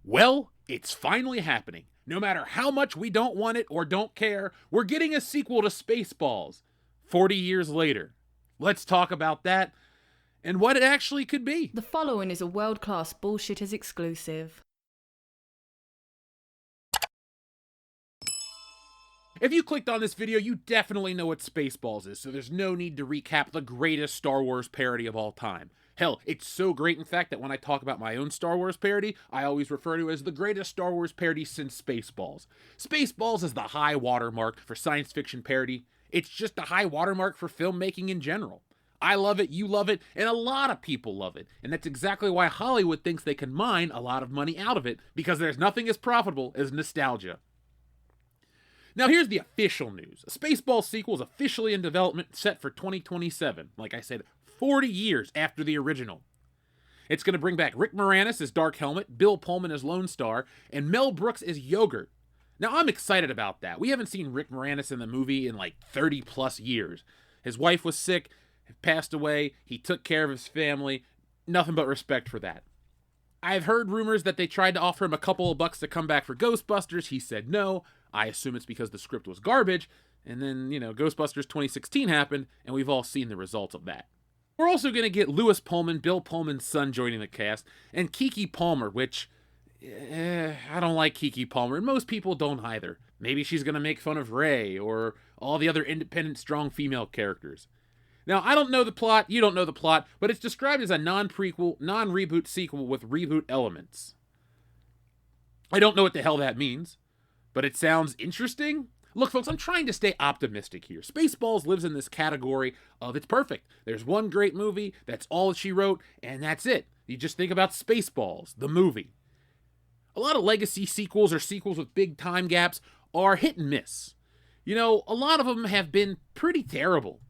Well, it's finally happening. No matter how much we don't want it or don't care, we're getting a sequel to Spaceballs 40 years later. Let's talk about that and what it actually could be. The following is a world-class Bullshitters exclusive. If you clicked on this video, you definitely know what Spaceballs is, so there's no need to recap the greatest Star Wars parody of all time. Hell, it's so great, in fact, that when I talk about my own Star Wars parody, I always refer to it as the greatest Star Wars parody since Spaceballs. Spaceballs is the high watermark for science fiction parody. It's just the high watermark for filmmaking in general. I love it, you love it, and a lot of people love it. And that's exactly why Hollywood thinks they can mine a lot of money out of it, because there's nothing as profitable as nostalgia. Now here's the official news. A Spaceballs sequel is officially in development, set for 2027. Like I said, 40 years after the original. It's going to bring back Rick Moranis as Dark Helmet, Bill Pullman as Lone Star, and Mel Brooks as Yogurt. Now I'm excited about that. We haven't seen Rick Moranis in the movie in like 30 plus years. His wife was sick, passed away, he took care of his family. Nothing but respect for that. I've heard rumors that they tried to offer him a couple of bucks to come back for Ghostbusters. He said no. I assume it's because the script was garbage. And then, Ghostbusters 2016 happened, and we've all seen the results of that. We're also going to get Lewis Pullman, Bill Pullman's son, joining the cast, and Keke Palmer, which, I don't like Keke Palmer, and most people don't either. Maybe she's going to make fun of Rey, or all the other independent, strong female characters. Now, I don't know the plot, you don't know the plot, but it's described as a non-prequel, non-reboot sequel with reboot elements. I don't know what the hell that means, but it sounds interesting. Look, folks, I'm trying to stay optimistic here. Spaceballs lives in this category of it's perfect. There's one great movie, that's all she wrote, and that's it. You just think about Spaceballs, the movie. A lot of legacy sequels or sequels with big time gaps are hit and miss. A lot of them have been pretty terrible.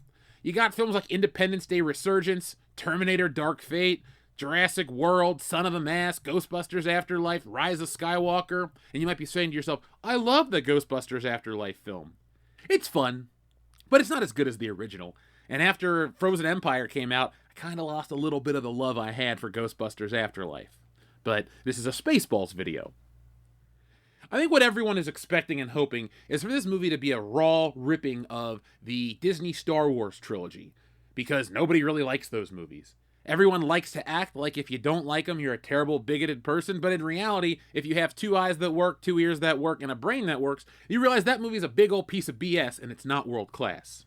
You got films like Independence Day Resurgence, Terminator Dark Fate, Jurassic World, Son of a Mask, Ghostbusters Afterlife, Rise of Skywalker, and you might be saying to yourself, I love the Ghostbusters Afterlife film. It's fun, but it's not as good as the original. And after Frozen Empire came out, I kind of lost a little bit of the love I had for Ghostbusters Afterlife. But this is a Spaceballs video. I think what everyone is expecting and hoping is for this movie to be a raw ripping of the Disney Star Wars trilogy, because nobody really likes those movies. Everyone likes to act like if you don't like them, you're a terrible, bigoted person, but in reality, if you have two eyes that work, two ears that work, and a brain that works, you realize that movie's a big old piece of BS and it's not world class.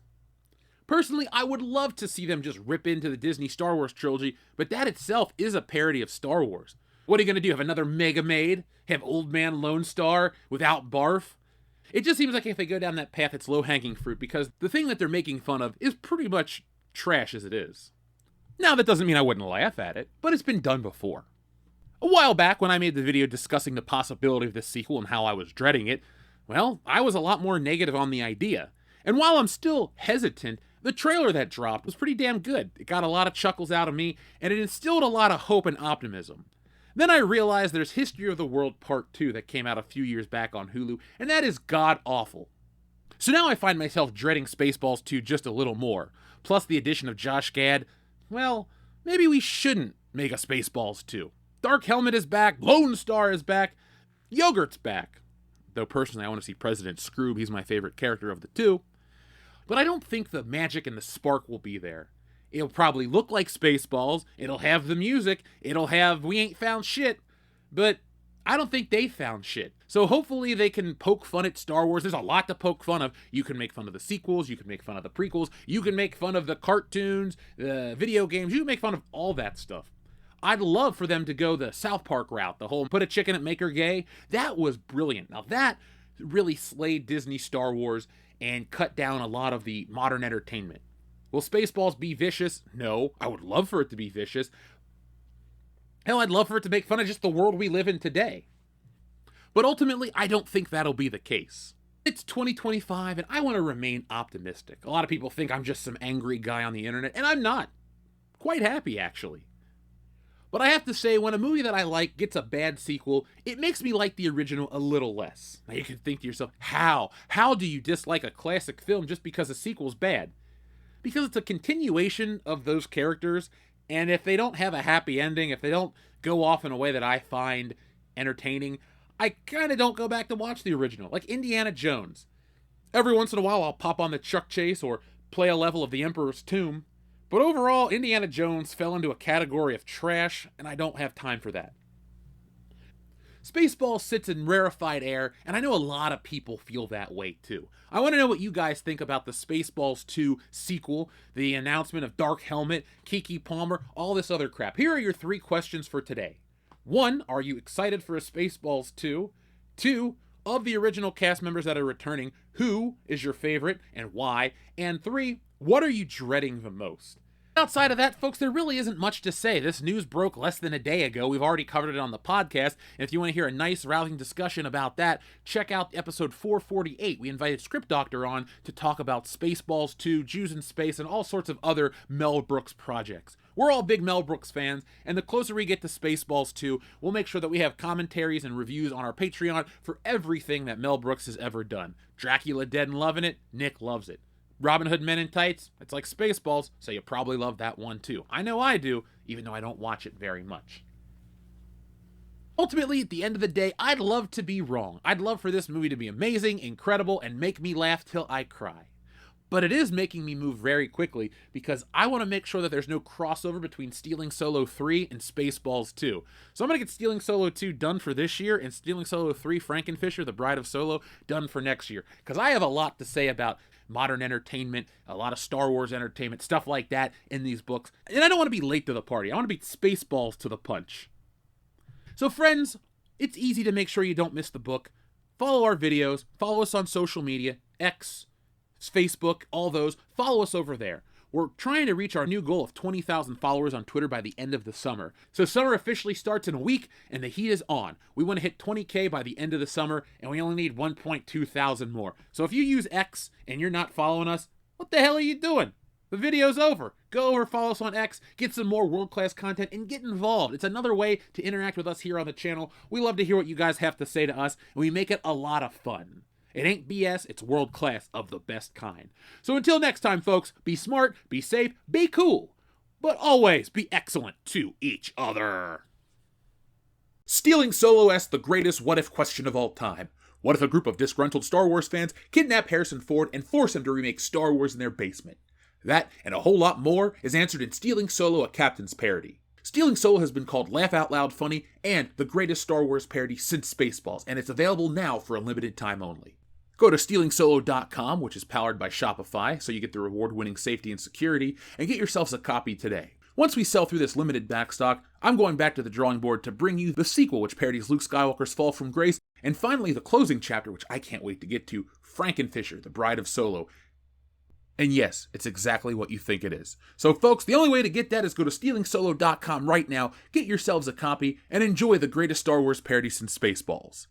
Personally, I would love to see them just rip into the Disney Star Wars trilogy, but that itself is a parody of Star Wars. What are you going to do, have another Mega Maid? Have Old Man Lone Star without barf? It just seems like if they go down that path, it's low-hanging fruit, because the thing that they're making fun of is pretty much trash as it is. Now, that doesn't mean I wouldn't laugh at it, but it's been done before. A while back, when I made the video discussing the possibility of this sequel and how I was dreading it, well, I was a lot more negative on the idea. And while I'm still hesitant, the trailer that dropped was pretty damn good. It got a lot of chuckles out of me, and it instilled a lot of hope and optimism. Then I realized there's History of the World Part 2 that came out a few years back on Hulu, and that is god-awful. So now I find myself dreading Spaceballs 2 just a little more. Plus the addition of Josh Gad. Well, maybe we shouldn't make a Spaceballs 2. Dark Helmet is back, Lone Star is back, Yogurt's back. Though personally I want to see President Scroob, he's my favorite character of the two. But I don't think the magic and the spark will be there. It'll probably look like Spaceballs, it'll have the music, it'll have We Ain't Found Shit, but I don't think they found shit. So hopefully they can poke fun at Star Wars. There's a lot to poke fun of. You can make fun of the sequels, you can make fun of the prequels, you can make fun of the cartoons, the video games, you can make fun of all that stuff. I'd love for them to go the South Park route, the whole put a chick in it, make her gay. That was brilliant. Now that really slayed Disney Star Wars and cut down a lot of the modern entertainment. Will Spaceballs be vicious? No. I would love for it to be vicious. Hell, I'd love for it to make fun of just the world we live in today. But ultimately, I don't think that'll be the case. It's 2025, and I want to remain optimistic. A lot of people think I'm just some angry guy on the internet, and I'm not. Quite happy, actually. But I have to say, when a movie that I like gets a bad sequel, it makes me like the original a little less. Now you can think to yourself, how? How do you dislike a classic film just because a sequel's bad? Because it's a continuation of those characters, and if they don't have a happy ending, if they don't go off in a way that I find entertaining, I kind of don't go back to watch the original. Like Indiana Jones. Every once in a while, I'll pop on the Chuck Chase or play a level of the Emperor's Tomb. But overall, Indiana Jones fell into a category of trash, and I don't have time for that. Spaceballs sits in rarefied air, and I know a lot of people feel that way too. I want to know what you guys think about the Spaceballs 2 sequel, the announcement of Dark Helmet, Kiki Palmer, all this other crap. Here are your 3 questions for today. 1, are you excited for a Spaceballs 2? 2, of the original cast members that are returning, who is your favorite and why? And 3, what are you dreading the most? Outside of that, folks, there really isn't much to say. This news broke less than a day ago. We've already covered it on the podcast. And if you want to hear a nice, rousing discussion about that, check out episode 448. We invited Script Doctor on to talk about Spaceballs 2, Jews in Space, and all sorts of other Mel Brooks projects. We're all big Mel Brooks fans, and the closer we get to Spaceballs 2, we'll make sure that we have commentaries and reviews on our Patreon for everything that Mel Brooks has ever done. Dracula Dead and Loving It, Nick loves it. Robin Hood Men in Tights, it's like Spaceballs, so you probably love that one too. I know I do, even though I don't watch it very much. Ultimately, at the end of the day, I'd love to be wrong. I'd love for this movie to be amazing, incredible, and make me laugh till I cry. But it is making me move very quickly because I want to make sure that there's no crossover between Stealing Solo 3 and Spaceballs 2. So I'm going to get Stealing Solo 2 done for this year and Stealing Solo 3, Frankenfisher, The Bride of Solo, done for next year. Because I have a lot to say about modern entertainment, a lot of Star Wars entertainment, stuff like that in these books. And I don't want to be late to the party. I want to be Spaceballs to the punch. So friends, it's easy to make sure you don't miss the book. Follow our videos. Follow us on social media, X, Facebook, all those. Follow us over there. We're trying to reach our new goal of 20,000 followers on Twitter by the end of the summer. So summer officially starts in a week, and the heat is on. We want to hit 20K by the end of the summer, and we only need 1.2 thousand more. So if you use X and you're not following us, what the hell are you doing? The video's over. Go over, follow us on X, get some more world-class content, and get involved. It's another way to interact with us here on the channel. We love to hear what you guys have to say to us, and we make it a lot of fun. It ain't BS, it's world class of the best kind. So until next time, folks, be smart, be safe, be cool, but always be excellent to each other. Stealing Solo asks the greatest what-if question of all time. What if a group of disgruntled Star Wars fans kidnap Harrison Ford and force him to remake Star Wars in their basement? That, and a whole lot more, is answered in Stealing Solo, a Captain's Parody. Stealing Solo has been called Laugh Out Loud Funny and the greatest Star Wars parody since Spaceballs, and it's available now for a limited time only. Go to StealingSolo.com, which is powered by Shopify, so you get the reward-winning safety and security, and get yourselves a copy today. Once we sell through this limited backstock, I'm going back to the drawing board to bring you the sequel, which parodies Luke Skywalker's fall from grace, and finally the closing chapter, which I can't wait to get to, Frankenfisher, the Bride of Solo. And yes, it's exactly what you think it is. So folks, the only way to get that is go to StealingSolo.com right now, get yourselves a copy, and enjoy the greatest Star Wars parody since Spaceballs.